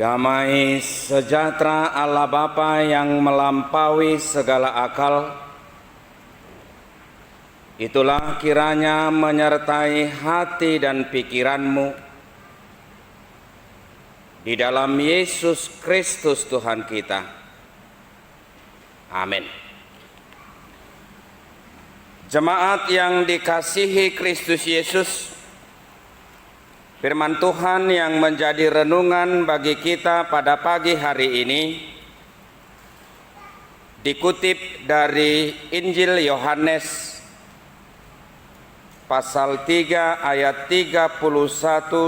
Damai sejahtera Allah Bapa yang melampaui segala akal, itulah kiranya menyertai hati dan pikiranmu di dalam Yesus Kristus Tuhan kita. Amin. Jemaat yang dikasihi Kristus Yesus, firman Tuhan yang menjadi renungan bagi kita pada pagi hari ini dikutip dari Injil Yohanes pasal 3 ayat 31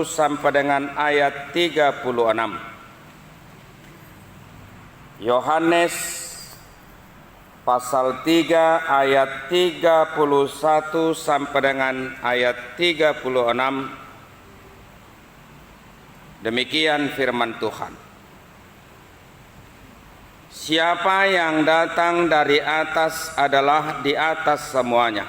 sampai dengan ayat 36. Yohanes pasal 3 ayat 31 sampai dengan ayat 36. Demikian firman Tuhan. Siapa yang datang dari atas adalah di atas semuanya.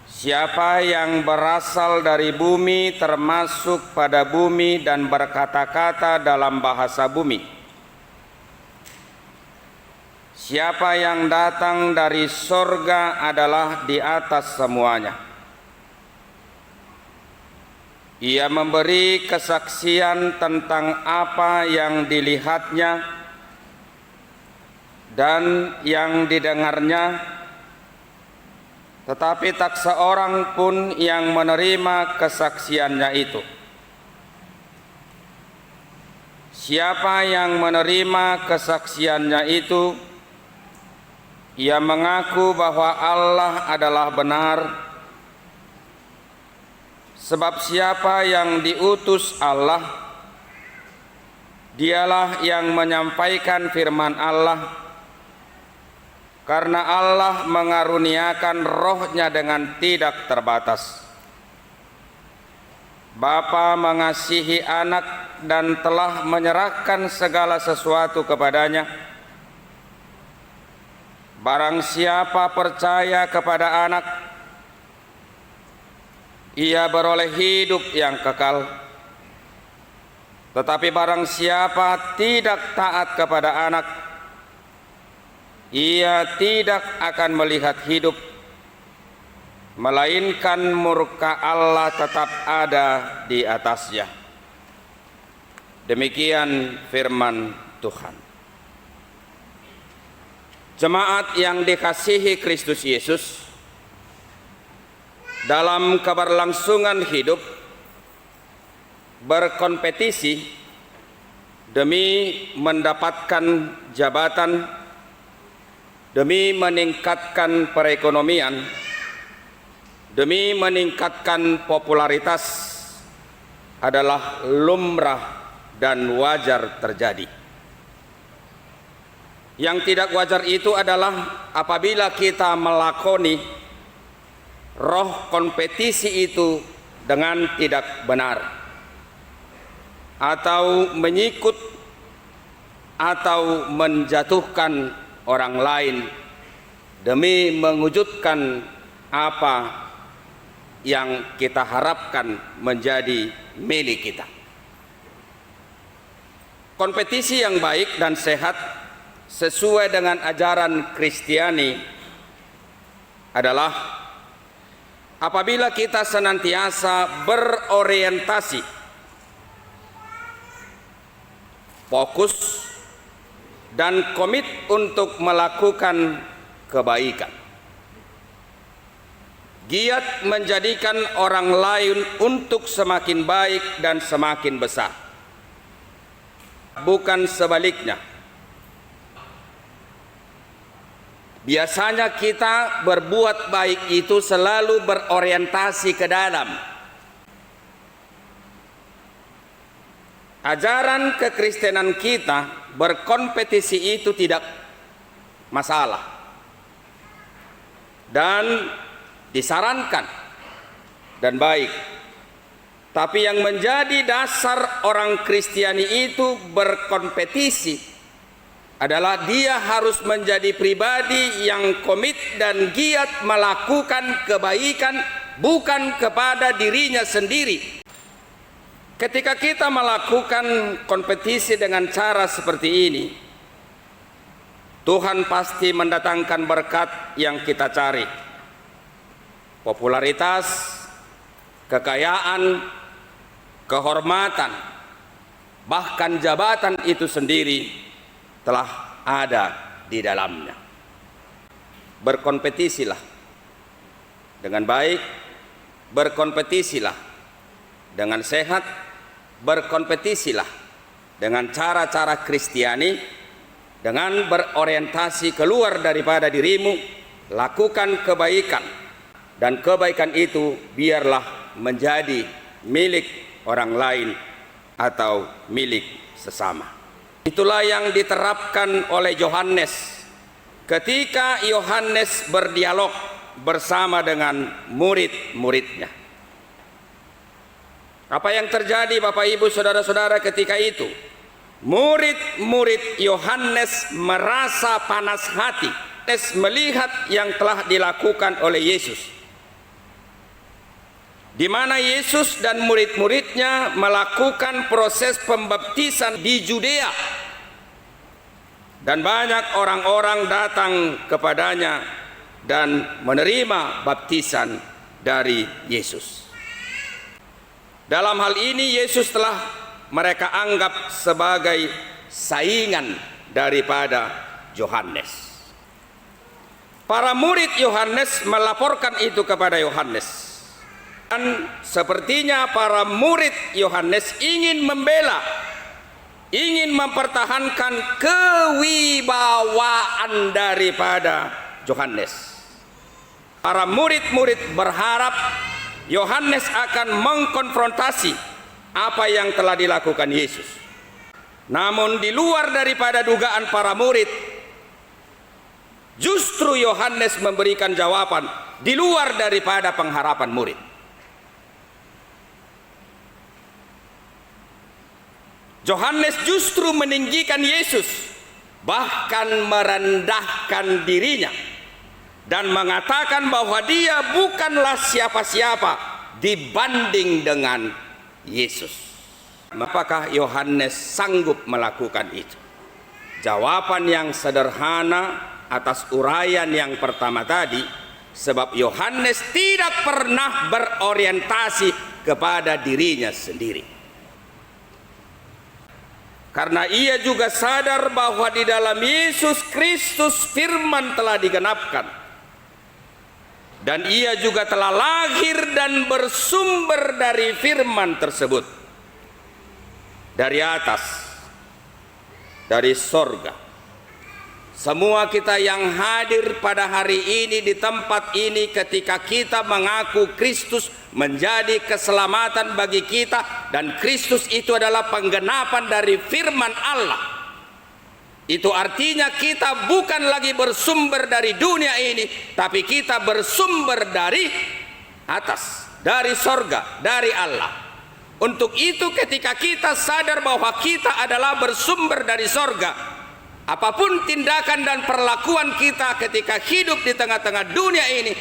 Siapa yang berasal dari bumi termasuk pada bumi dan berkata-kata dalam bahasa bumi. Siapa yang datang dari sorga adalah di atas semuanya. Ia memberi kesaksian tentang apa yang dilihatnya dan yang didengarnya, tetapi tak seorang pun yang menerima kesaksiannya itu. Siapa yang menerima kesaksiannya itu, ia mengaku bahwa Allah adalah benar, sebab siapa yang diutus Allah, dialah yang menyampaikan firman Allah, karena Allah mengaruniakan rohnya dengan tidak terbatas. Bapa mengasihi anak dan telah menyerahkan segala sesuatu kepadanya. Barang siapa percaya kepada anak, ia beroleh hidup yang kekal. Tetapi barang siapa tidak taat kepada anak, ia tidak akan melihat hidup, melainkan murka Allah tetap ada di atasnya. Demikian firman Tuhan. Jemaat yang dikasihi Kristus Yesus, dalam keberlangsungan hidup berkompetisi demi mendapatkan jabatan, demi meningkatkan perekonomian, demi meningkatkan popularitas adalah lumrah dan wajar terjadi. Yang tidak wajar itu adalah apabila kita melakoni roh kompetisi itu dengan tidak benar, atau menyikut atau menjatuhkan orang lain demi mewujudkan apa yang kita harapkan menjadi milik kita. Kompetisi yang baik dan sehat sesuai dengan ajaran Kristiani adalah apabila kita senantiasa berorientasi, fokus, dan komit untuk melakukan kebaikan. Giat menjadikan orang lain untuk semakin baik dan semakin besar, bukan sebaliknya. Biasanya kita berbuat baik itu selalu berorientasi ke dalam. Ajaran kekristenan kita berkompetisi itu tidak masalah dan disarankan dan baik. Tapi yang menjadi dasar orang Kristiani itu berkompetisi adalah dia harus menjadi pribadi yang komit dan giat melakukan kebaikan bukan kepada dirinya sendiri. Ketika kita melakukan kompetisi dengan cara seperti ini, Tuhan pasti mendatangkan berkat yang kita cari. Popularitas, kekayaan, kehormatan, bahkan jabatan itu sendiri telah ada di dalamnya. Berkompetisilah dengan baik, berkompetisilah dengan sehat, berkompetisilah dengan cara-cara Kristiani, dengan berorientasi keluar daripada dirimu, lakukan kebaikan, dan kebaikan itu biarlah menjadi milik orang lain atau milik sesama. Itulah yang diterapkan oleh Yohanes ketika Yohanes berdialog bersama dengan murid-muridnya. Apa yang terjadi Bapak Ibu Saudara-saudara ketika itu? Murid-murid Yohanes merasa panas hati melihat yang telah dilakukan oleh Yesus, di mana Yesus dan murid-muridnya melakukan proses pembaptisan di Judea, dan banyak orang-orang datang kepadanya dan menerima baptisan dari Yesus. Dalam hal ini Yesus telah mereka anggap sebagai saingan daripada Yohanes. Para murid Yohanes melaporkan itu kepada Yohanes. Dan sepertinya para murid Yohanes ingin membela, ingin mempertahankan kewibawaan daripada Yohanes. Para murid-murid berharap Yohanes akan mengkonfrontasi apa yang telah dilakukan Yesus. Namun di luar daripada dugaan para murid, justru Yohanes memberikan jawaban di luar daripada pengharapan murid. Yohanes justru meninggikan Yesus, bahkan merendahkan dirinya, dan mengatakan bahwa dia bukanlah siapa-siapa dibanding dengan Yesus. Apakah Yohanes sanggup melakukan itu? Jawaban yang sederhana atas uraian yang pertama tadi, sebab Yohanes tidak pernah berorientasi kepada dirinya sendiri. Karena ia juga sadar bahwa di dalam Yesus Kristus firman telah digenapkan, dan ia juga telah lahir dan bersumber dari firman tersebut, dari atas, dari sorga. Semua kita yang hadir pada hari ini di tempat ini, ketika kita mengaku Kristus menjadi keselamatan bagi kita, dan Kristus itu adalah penggenapan dari firman Allah, itu artinya kita bukan lagi bersumber dari dunia ini, tapi kita bersumber dari atas, dari sorga, dari Allah. Untuk itu ketika kita sadar bahwa kita adalah bersumber dari sorga, apapun tindakan dan perlakuan kita ketika hidup di tengah-tengah dunia ini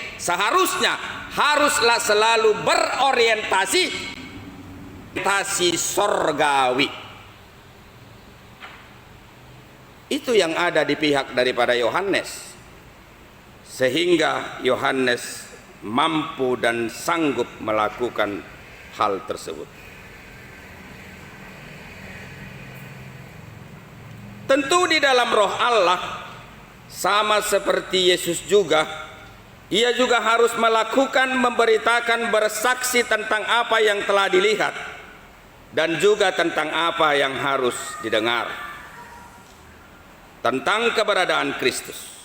haruslah selalu berorientasi sorgawi. Itu yang ada di pihak daripada Yohanes, sehingga Yohanes mampu dan sanggup melakukan hal tersebut. Tentu di dalam roh Allah, sama seperti Yesus juga, ia juga harus melakukan, memberitakan, bersaksi tentang apa yang telah dilihat, dan juga tentang apa yang harus didengar tentang keberadaan Kristus.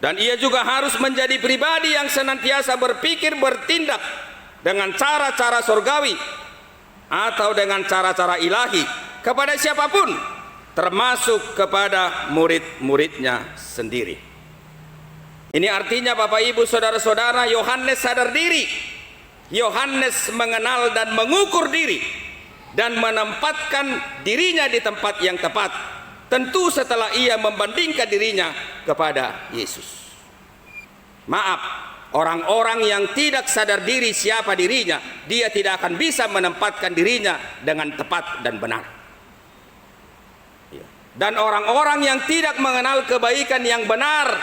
Dan ia juga harus menjadi pribadi yang senantiasa berpikir, bertindak dengan cara-cara surgawi atau dengan cara-cara ilahi kepada siapapun, termasuk kepada murid-muridnya sendiri. Ini artinya Bapak Ibu Saudara-saudara, Yohanes sadar diri. Yohanes mengenal dan mengukur diri dan menempatkan dirinya di tempat yang tepat, tentu setelah ia membandingkan dirinya kepada Yesus. Maaf, Orang-orang yang tidak sadar diri siapa dirinya, dia tidak akan bisa menempatkan dirinya dengan tepat dan benar. Dan orang-orang yang tidak mengenal kebaikan yang benar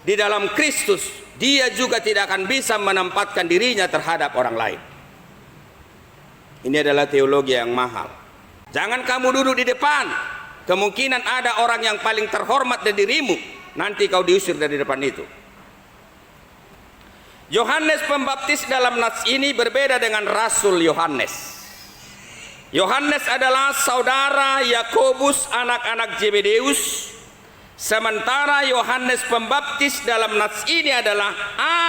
di dalam Kristus, dia juga tidak akan bisa menempatkan dirinya terhadap orang lain. Ini adalah teologi yang mahal. Jangan kamu duduk di depan. Kemungkinan ada orang yang paling terhormat dari dirimu, nanti kau diusir dari depan itu. Yohanes Pembaptis dalam nas ini berbeda dengan Rasul Yohanes. Yohanes adalah saudara Yakobus anak-anak Zebedeus, sementara Yohanes Pembaptis dalam nas ini adalah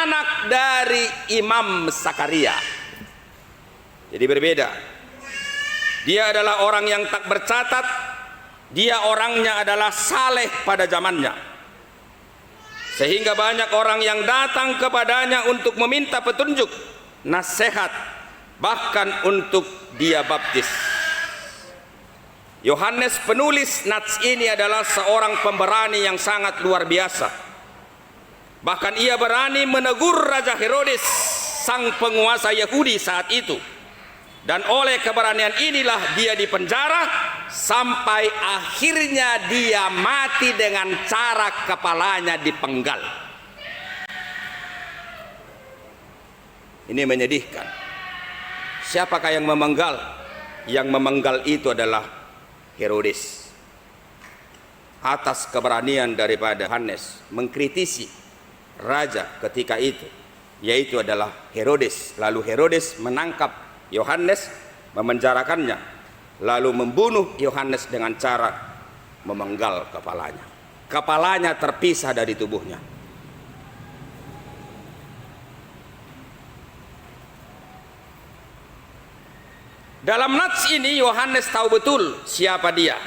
anak dari Imam Zakaria. Jadi berbeda. Dia adalah orang yang tak bercatat, dia orangnya adalah saleh pada zamannya. Sehingga banyak orang yang datang kepadanya untuk meminta petunjuk, nasihat, bahkan untuk dia baptis. Yohanes penulis nats ini adalah seorang pemberani yang sangat luar biasa. Bahkan ia berani menegur Raja Herodes, sang penguasa Yahudi saat itu. Dan oleh keberanian inilah dia dipenjara sampai akhirnya dia mati dengan cara kepalanya dipenggal. Ini menyedihkan. Siapakah yang memenggal? Yang memenggal itu adalah Herodes. Atas keberanian daripada Yohanes mengkritisi raja ketika itu, yaitu adalah Herodes. Lalu Herodes menangkap Yohanes, memenjarakannya, lalu membunuh Yohanes dengan cara memenggal kepalanya. Kepalanya terpisah dari tubuhnya. Dalam nats ini Yohanes tahu betul siapa dia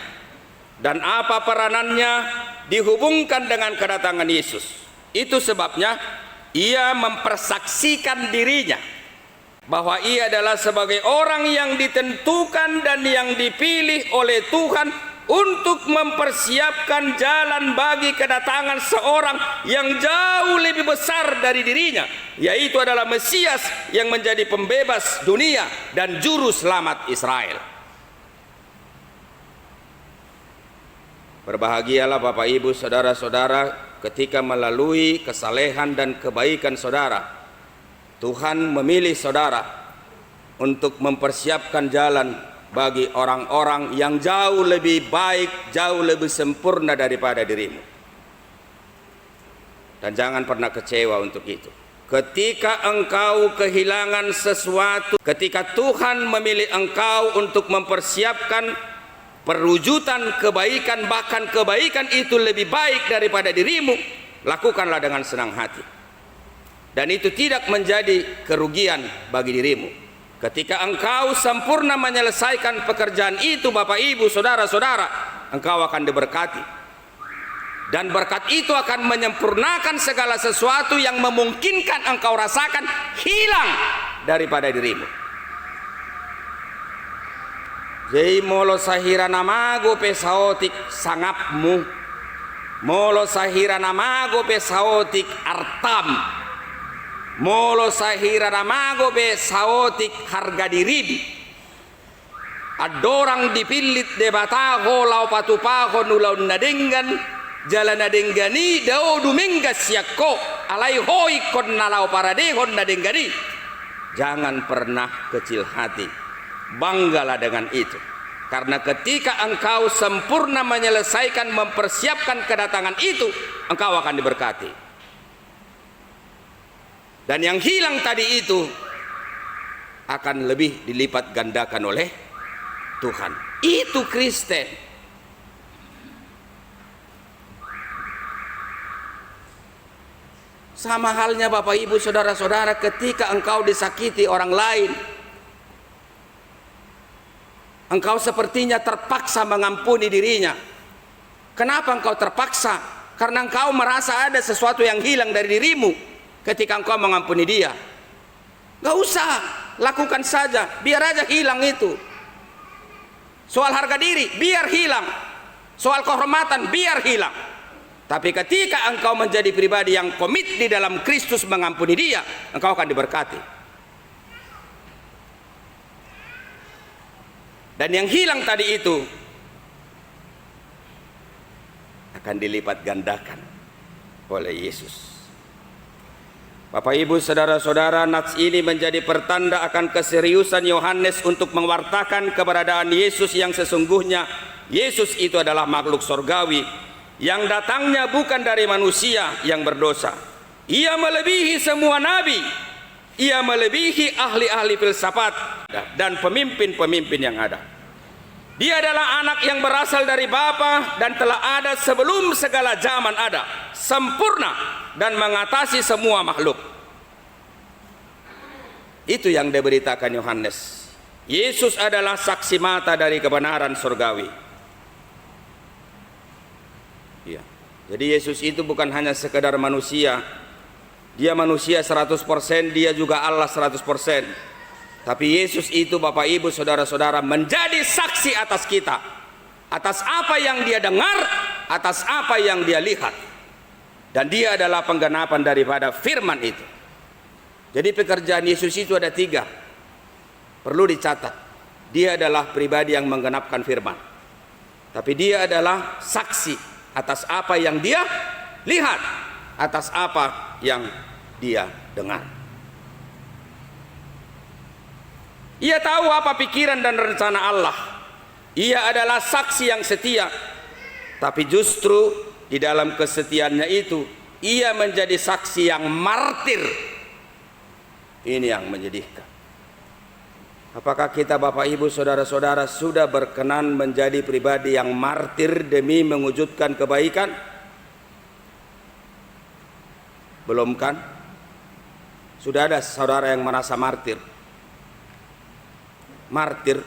dan apa peranannya dihubungkan dengan kedatangan Yesus. Itu sebabnya ia mempersaksikan dirinya bahwa ia adalah sebagai orang yang ditentukan dan yang dipilih oleh Tuhan untuk mempersiapkan jalan bagi kedatangan seorang yang jauh lebih besar dari dirinya, yaitu adalah Mesias yang menjadi pembebas dunia dan juru selamat Israel. Berbahagialah Bapak Ibu saudara-saudara ketika melalui kesalehan dan kebaikan saudara, Tuhan memilih saudara untuk mempersiapkan jalan bagi orang-orang yang jauh lebih baik, jauh lebih sempurna daripada dirimu. Dan jangan pernah kecewa untuk itu. Ketika engkau kehilangan sesuatu, ketika Tuhan memilih engkau untuk mempersiapkan perwujudan kebaikan, bahkan kebaikan itu lebih baik daripada dirimu, lakukanlah dengan senang hati. Dan itu tidak menjadi kerugian bagi dirimu. Ketika engkau sempurna menyelesaikan pekerjaan itu, Bapak Ibu, saudara-saudara, engkau akan diberkati. Dan berkat itu akan menyempurnakan segala sesuatu yang memungkinkan engkau rasakan hilang daripada dirimu. Jadi molo sahira namago pesaotik sangapmu, molo sahira namago pesaotik artam, molo sahira namago be saotik harga diri. Adorang dipilit debataho lau patupaho nulau nadenggan jalan nadenggani dao dumenggas yakko alai hoi kon nalau paradehon nadenggani. Jangan pernah kecil hati, banggalah dengan itu, karena ketika engkau sempurna menyelesaikan mempersiapkan kedatangan itu, engkau akan diberkati. Dan yang hilang tadi itu akan lebih dilipat gandakan oleh Tuhan. Itu Kristen. Sama halnya Bapak Ibu saudara-saudara ketika engkau disakiti orang lain, engkau sepertinya terpaksa mengampuni dirinya. Kenapa engkau terpaksa? Karena engkau merasa ada sesuatu yang hilang dari dirimu. Ketika engkau mengampuni dia, gak usah, lakukan saja, biar aja hilang itu. Soal harga diri, biar hilang. Soal kehormatan, biar hilang. Tapi ketika engkau menjadi pribadi yang komit di dalam Kristus mengampuni dia, engkau akan diberkati. Dan yang hilang tadi itu akan dilipat gandakan oleh Yesus. Bapak Ibu saudara-saudara, nats ini menjadi pertanda akan keseriusan Yohanes untuk mewartakan keberadaan Yesus yang sesungguhnya. Yesus itu adalah makhluk sorgawi yang datangnya bukan dari manusia yang berdosa. Ia melebihi semua nabi, ia melebihi ahli-ahli filsafat dan pemimpin-pemimpin yang ada. Dia adalah anak yang berasal dari Bapa dan telah ada sebelum segala zaman ada, sempurna dan mengatasi semua makhluk. Itu yang diberitakan Yohanes. Yesus adalah saksi mata dari kebenaran surgawi. Ya. Jadi Yesus itu bukan hanya sekedar manusia. Dia manusia 100%, dia juga Allah 100%. Tapi Yesus itu Bapak Ibu saudara-saudara menjadi saksi atas kita, atas apa yang dia dengar, atas apa yang dia lihat. Dan dia adalah penggenapan daripada firman itu. Jadi pekerjaan Yesus itu ada 3. Perlu dicatat. Dia adalah pribadi yang menggenapkan firman. Tapi dia adalah saksi atas apa yang dia lihat, atas apa yang dia dengar. Ia tahu apa pikiran dan rencana Allah. Ia adalah saksi yang setia. Tapi justru di dalam kesetiaannya itu, ia menjadi saksi yang martir. Ini yang menyedihkan. Apakah kita Bapak Ibu saudara-saudara sudah berkenan menjadi pribadi yang martir demi mewujudkan kebaikan? Belum kan? Sudah ada saudara yang merasa martir. Martir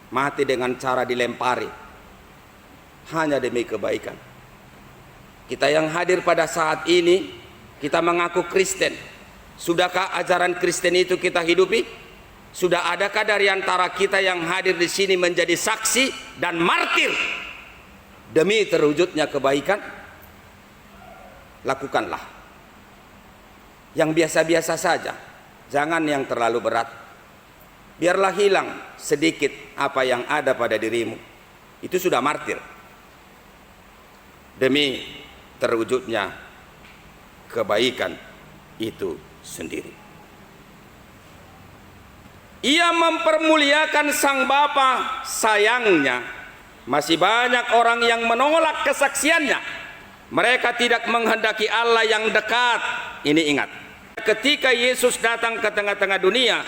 mati dengan cara dilempari hanya demi kebaikan. Kita yang hadir pada saat ini, kita mengaku Kristen. Sudahkah ajaran Kristen itu kita hidupi? Sudah adakah dari antara kita yang hadir di sini menjadi saksi dan martir demi terwujudnya kebaikan? Lakukanlah yang biasa-biasa saja, jangan yang terlalu berat. Biarlah hilang sedikit apa yang ada pada dirimu. Itu sudah martir demi terwujudnya kebaikan itu sendiri. Ia mempermuliakan Sang Bapa. Sayangnya masih banyak orang yang menolak kesaksiannya. Mereka tidak menghendaki Allah yang dekat. Ini ingat, ketika Yesus datang ke tengah-tengah dunia,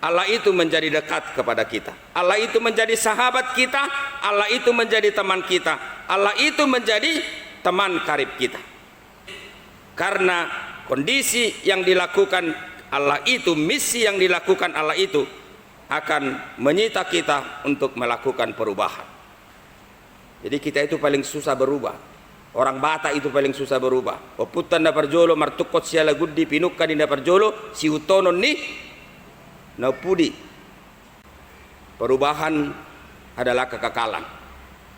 Allah itu menjadi dekat kepada kita. Allah itu menjadi sahabat kita. Allah itu menjadi teman kita. Allah itu menjadi teman karib kita. Karena kondisi yang dilakukan Allah itu, misi yang dilakukan Allah itu akan menyita kita untuk melakukan perubahan. Jadi kita itu paling susah berubah. Orang Batak itu paling susah berubah. Oputan da parjolo martukot siala guddi pinukkan di da parjolo si utonon ni napudi. Perubahan adalah kekekalan.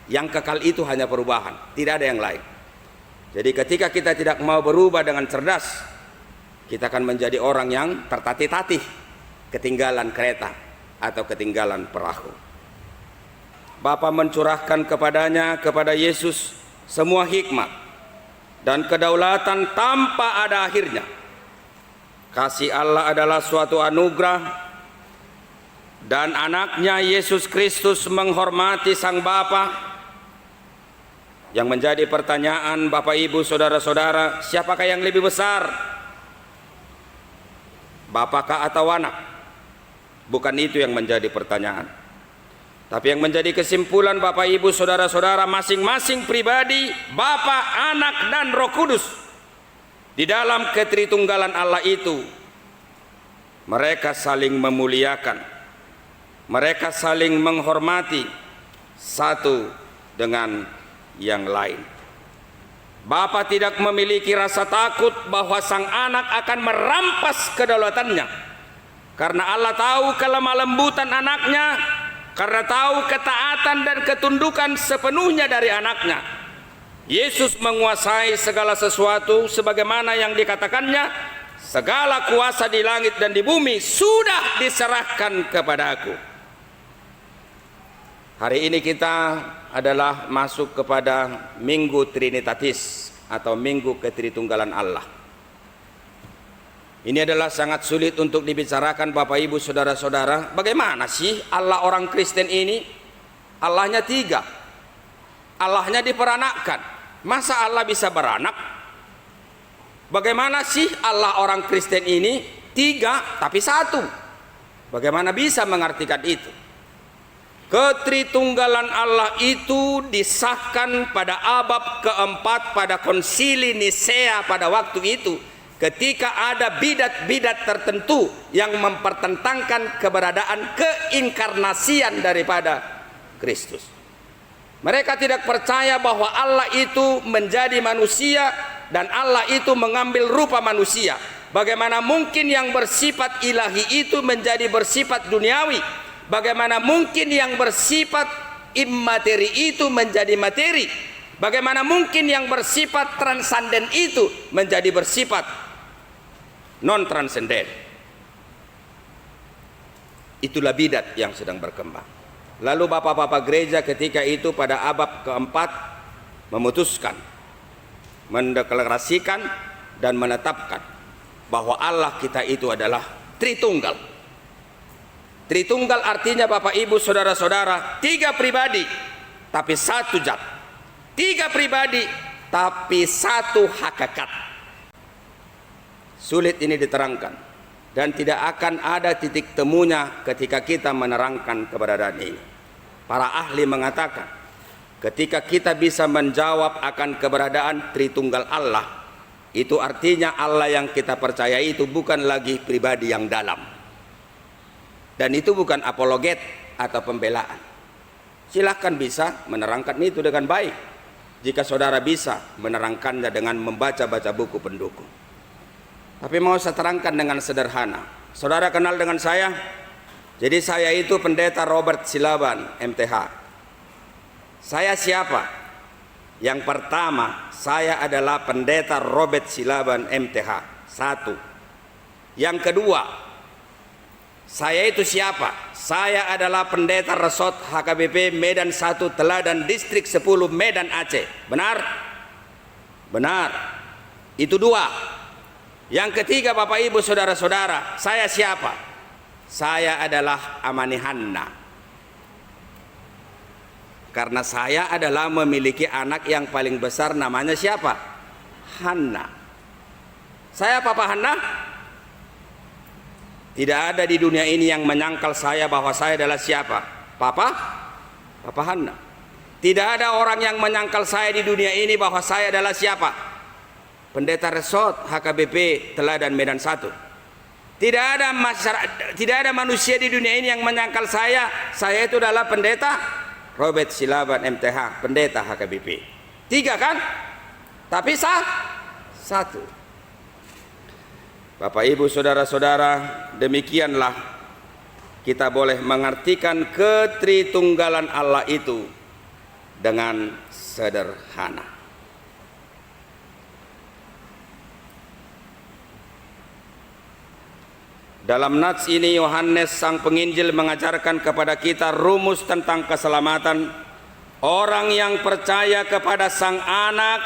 Yang kekal itu hanya perubahan, tidak ada yang lain. Jadi ketika kita tidak mau berubah dengan cerdas, kita akan menjadi orang yang tertatih-tatih, ketinggalan kereta atau ketinggalan perahu. Bapa mencurahkan kepadanya, kepada Yesus, semua hikmat dan kedaulatan tanpa ada akhirnya. Kasih Allah adalah suatu anugerah, dan anaknya Yesus Kristus menghormati Sang Bapa. Yang menjadi pertanyaan Bapak Ibu saudara-saudara, siapakah yang lebih besar? Bapakah atau anak? Bukan itu yang menjadi pertanyaan. Tapi yang menjadi kesimpulan Bapak Ibu saudara-saudara, masing-masing pribadi, Bapa, Anak dan Roh Kudus di dalam ketritunggalan Allah itu, mereka saling memuliakan, mereka saling menghormati satu dengan yang lain. Bapa tidak memiliki rasa takut bahwa sang anak akan merampas kedaulatannya, karena Allah tahu kelemah lembutan anaknya, karena tahu ketaatan dan ketundukan sepenuhnya dari anaknya. Yesus menguasai segala sesuatu sebagaimana yang dikatakannya, segala kuasa di langit dan di bumi sudah diserahkan kepadaku. Hari ini kita adalah masuk kepada Minggu Trinitatis atau Minggu Ketritunggalan Allah. Ini adalah sangat sulit untuk dibicarakan Bapak Ibu Saudara-saudara. Bagaimana sih Allah orang Kristen ini? Allahnya tiga. Allahnya diperanakkan. Masa Allah bisa beranak? Bagaimana sih Allah orang Kristen ini tiga tapi satu? Bagaimana bisa mengartikan itu? Ketritunggalan Allah itu disahkan pada abad keempat pada Konsili Nisea pada waktu itu, ketika ada bidat-bidat tertentu yang mempertentangkan keberadaan keinkarnasian daripada Kristus. Mereka tidak percaya bahwa Allah itu menjadi manusia dan Allah itu mengambil rupa manusia. Bagaimana mungkin yang bersifat ilahi itu menjadi bersifat duniawi? Bagaimana mungkin yang bersifat immateri itu menjadi materi? Bagaimana mungkin yang bersifat transenden itu menjadi bersifat non transenden? Itulah bidat yang sedang berkembang. Lalu bapak-bapak gereja ketika itu pada abad keempat memutuskan, mendeklarasikan dan menetapkan bahwa Allah kita itu adalah Tritunggal. Tritunggal artinya Bapak Ibu Saudara-saudara, tiga pribadi tapi satu zat. Tiga pribadi tapi satu hakikat. Sulit ini diterangkan dan tidak akan ada titik temunya ketika kita menerangkan keberadaan ini. Para ahli mengatakan ketika kita bisa menjawab akan keberadaan Tritunggal Allah, itu artinya Allah yang kita percaya itu bukan lagi pribadi yang dalam. Dan itu bukan apologet atau pembelaan. Silahkan bisa menerangkan itu dengan baik jika saudara bisa menerangkannya dengan membaca-baca buku pendukung. Tapi mau saya terangkan dengan sederhana. Saudara kenal dengan saya? Jadi saya itu pendeta Robert Silaban MTH. Saya siapa? Yang pertama, saya adalah pendeta Robert Silaban MTH. Satu. Yang kedua, saya itu siapa? Saya adalah pendeta Resort HKBP Medan 1 Teladan Distrik 10 Medan Aceh. Benar? Benar. Itu dua. Yang ketiga Bapak Ibu Saudara-saudara, saya siapa? Saya adalah Amanihanna. Karena saya adalah memiliki anak yang paling besar, namanya siapa? Hanna. Saya Papa Hanna? Tidak ada di dunia ini yang menyangkal saya bahwa saya adalah siapa? Papa Hanna. Tidak ada orang yang menyangkal saya di dunia ini bahwa saya adalah siapa? Pendeta Resort HKBP Teladan Medan 1. Tidak ada manusia di dunia ini yang menyangkal saya itu adalah pendeta Robert Silaban MTH, pendeta HKBP. Tiga kan? Tapi satu. Bapak Ibu Saudara-saudara, demikianlah kita boleh mengartikan ketritunggalan Allah itu dengan sederhana. Dalam nats ini Yohanes sang penginjil mengajarkan kepada kita rumus tentang keselamatan. Orang yang percaya kepada sang anak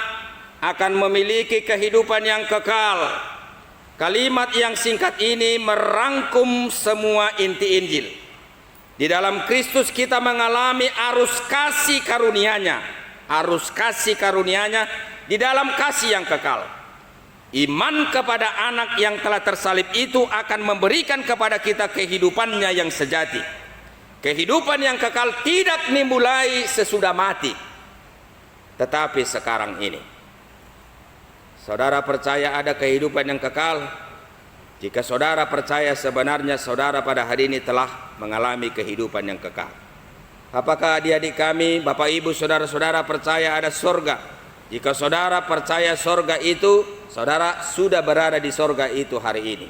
akan memiliki kehidupan yang kekal. Kalimat yang singkat ini merangkum semua inti Injil. Di dalam Kristus kita mengalami arus kasih karunia-Nya. Arus kasih karunia-Nya di dalam kasih yang kekal. Iman kepada anak yang telah tersalib itu akan memberikan kepada kita kehidupannya yang sejati. Kehidupan yang kekal tidak dimulai sesudah mati, tetapi sekarang ini. Saudara percaya ada kehidupan yang kekal? Jika saudara percaya, sebenarnya saudara pada hari ini telah mengalami kehidupan yang kekal. Apakah adik-adik kami, Bapak Ibu, saudara-saudara percaya ada surga? Jika saudara percaya surga itu, saudara sudah berada di surga itu hari ini.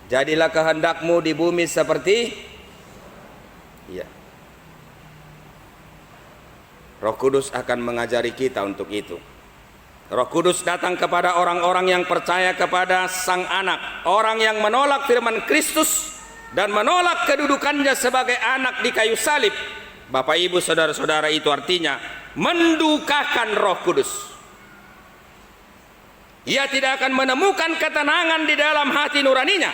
Jadilah kehendakmu di bumi seperti Roh Kudus akan mengajari kita untuk itu. Roh Kudus datang kepada orang-orang yang percaya kepada Sang Anak, orang yang menolak firman Kristus dan menolak kedudukannya sebagai anak di kayu salib. Bapak Ibu saudara-saudara, itu artinya mendukakan Roh Kudus. Ia tidak akan menemukan ketenangan di dalam hati nuraninya.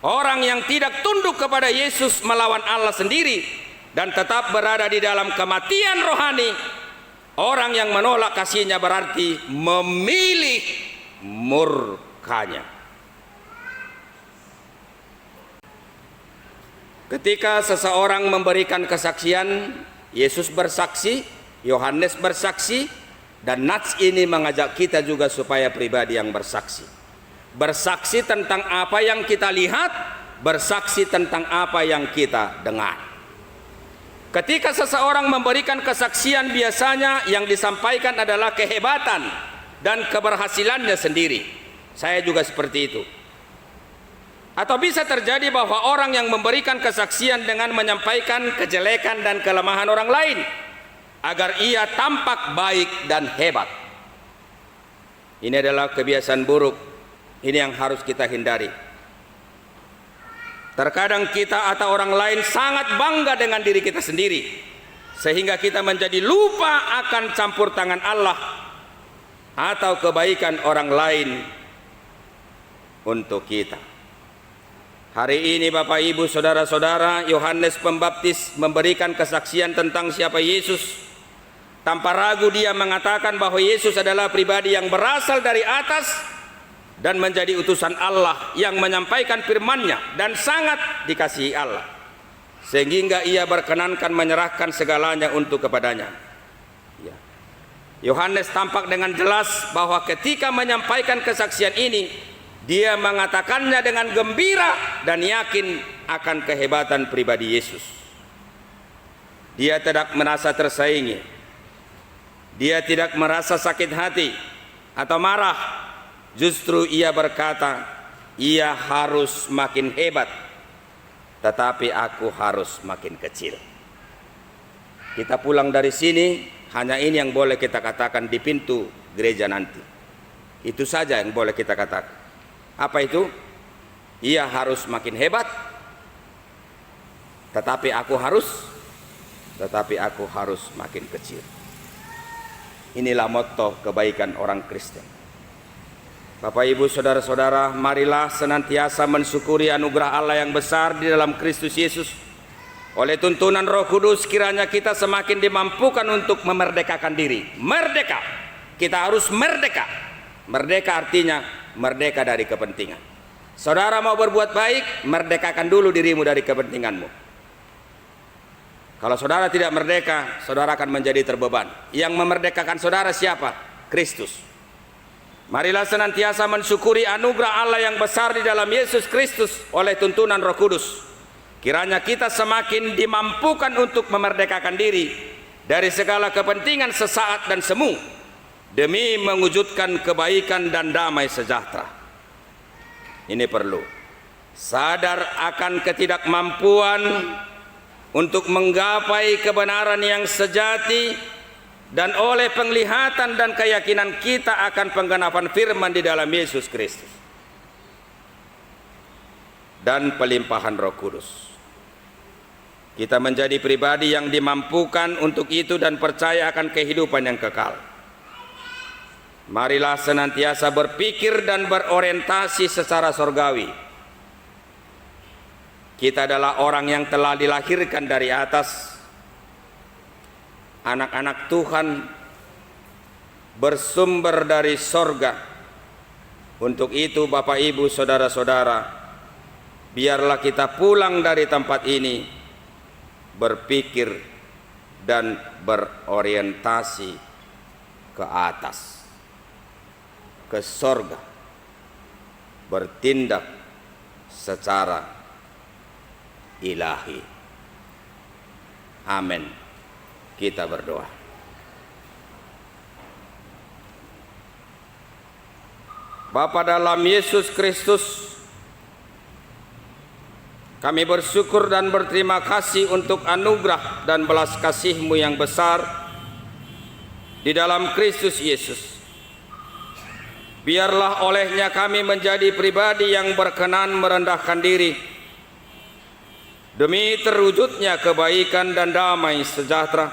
Orang yang tidak tunduk kepada Yesus melawan Allah sendiri dan tetap berada di dalam kematian rohani. Orang yang menolak kasihnya berarti memilih murkanya. Ketika seseorang memberikan kesaksian, Yesus bersaksi, Yohanes bersaksi, dan nats ini mengajak kita juga supaya pribadi yang bersaksi. Bersaksi tentang apa yang kita lihat, bersaksi tentang apa yang kita dengar. Ketika seseorang memberikan kesaksian, biasanya yang disampaikan adalah kehebatan dan keberhasilannya sendiri. Saya juga seperti itu. Atau bisa terjadi bahwa orang yang memberikan kesaksian dengan menyampaikan kejelekan dan kelemahan orang lain agar ia tampak baik dan hebat. Ini adalah kebiasaan buruk. Ini yang harus kita hindari. Terkadang kita atau orang lain sangat bangga dengan diri kita sendiri, sehingga kita menjadi lupa akan campur tangan Allah atau kebaikan orang lain untuk kita. Hari ini Bapak Ibu saudara-saudara, Yohanes Pembaptis memberikan kesaksian tentang siapa Yesus. Tanpa ragu dia mengatakan bahwa Yesus adalah pribadi yang berasal dari atas dan menjadi utusan Allah yang menyampaikan firman-Nya dan sangat dikasihi Allah, sehingga ia berkenankan menyerahkan segalanya untuk kepadanya. Yohanes tampak dengan jelas bahwa ketika menyampaikan kesaksian ini, dia mengatakannya dengan gembira dan yakin akan kehebatan pribadi Yesus. Dia tidak merasa tersaingi, dia tidak merasa sakit hati atau marah. Justru ia berkata, ia harus makin hebat, tetapi aku harus makin kecil. Kita pulang dari sini, hanya ini yang boleh kita katakan di pintu gereja nanti. Itu saja yang boleh kita katakan. Apa itu? Ia harus makin hebat, tetapi aku harus makin kecil. Inilah motto kebaikan orang Kristen. Bapak Ibu saudara-saudara, marilah senantiasa mensyukuri anugerah Allah yang besar di dalam Kristus Yesus. Oleh tuntunan Roh Kudus, kiranya kita semakin dimampukan untuk memerdekakan diri. Merdeka, kita harus merdeka. Merdeka artinya merdeka dari kepentingan. Saudara mau berbuat baik, merdekakan dulu dirimu dari kepentinganmu. Kalau saudara tidak merdeka, saudara akan menjadi terbeban. Yang memerdekakan saudara siapa? Kristus. Marilah senantiasa mensyukuri anugerah Allah yang besar di dalam Yesus Kristus oleh tuntunan Roh Kudus. Kiranya kita semakin dimampukan untuk memerdekakan diri dari segala kepentingan sesaat dan semu demi mewujudkan kebaikan dan damai sejahtera. Ini perlu sadar akan ketidakmampuan untuk menggapai kebenaran yang sejati, dan oleh penglihatan dan keyakinan kita akan penggenapan firman di dalam Yesus Kristus dan pelimpahan Roh Kudus, kita menjadi pribadi yang dimampukan untuk itu dan percaya akan kehidupan yang kekal. Marilah senantiasa berpikir dan berorientasi secara surgawi. Kita adalah orang yang telah dilahirkan dari atas, anak-anak Tuhan, bersumber dari sorga. Untuk itu Bapak Ibu saudara-saudara, biarlah kita pulang dari tempat ini berpikir dan berorientasi ke atas, ke sorga, bertindak secara ilahi. Amin. Kita berdoa. Bapa dalam Yesus Kristus, kami bersyukur dan berterima kasih untuk anugerah dan belas kasih-Mu yang besar di dalam Kristus Yesus. Biarlah olehnya kami menjadi pribadi yang berkenan merendahkan diri demi terwujudnya kebaikan dan damai sejahtera.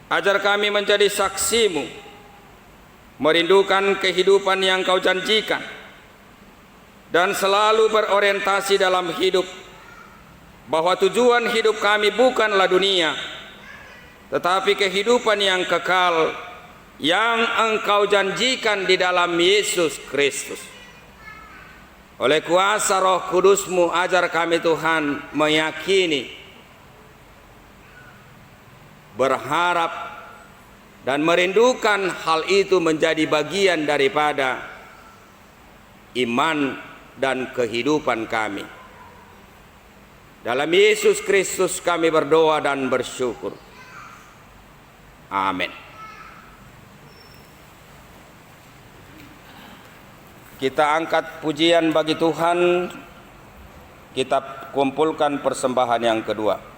Ajar kami menjadi saksi-Mu, merindukan kehidupan yang Kau janjikan, dan selalu berorientasi dalam hidup, bahwa tujuan hidup kami bukanlah dunia, tetapi kehidupan yang kekal yang Engkau janjikan di dalam Yesus Kristus. Oleh kuasa Roh Kudus-Mu, ajar kami Tuhan meyakini, berharap, dan merindukan hal itu menjadi bagian daripada iman dan kehidupan kami. Dalam Yesus Kristus kami berdoa dan bersyukur. Amin. Kita angkat pujian bagi Tuhan. Kita kumpulkan persembahan yang kedua.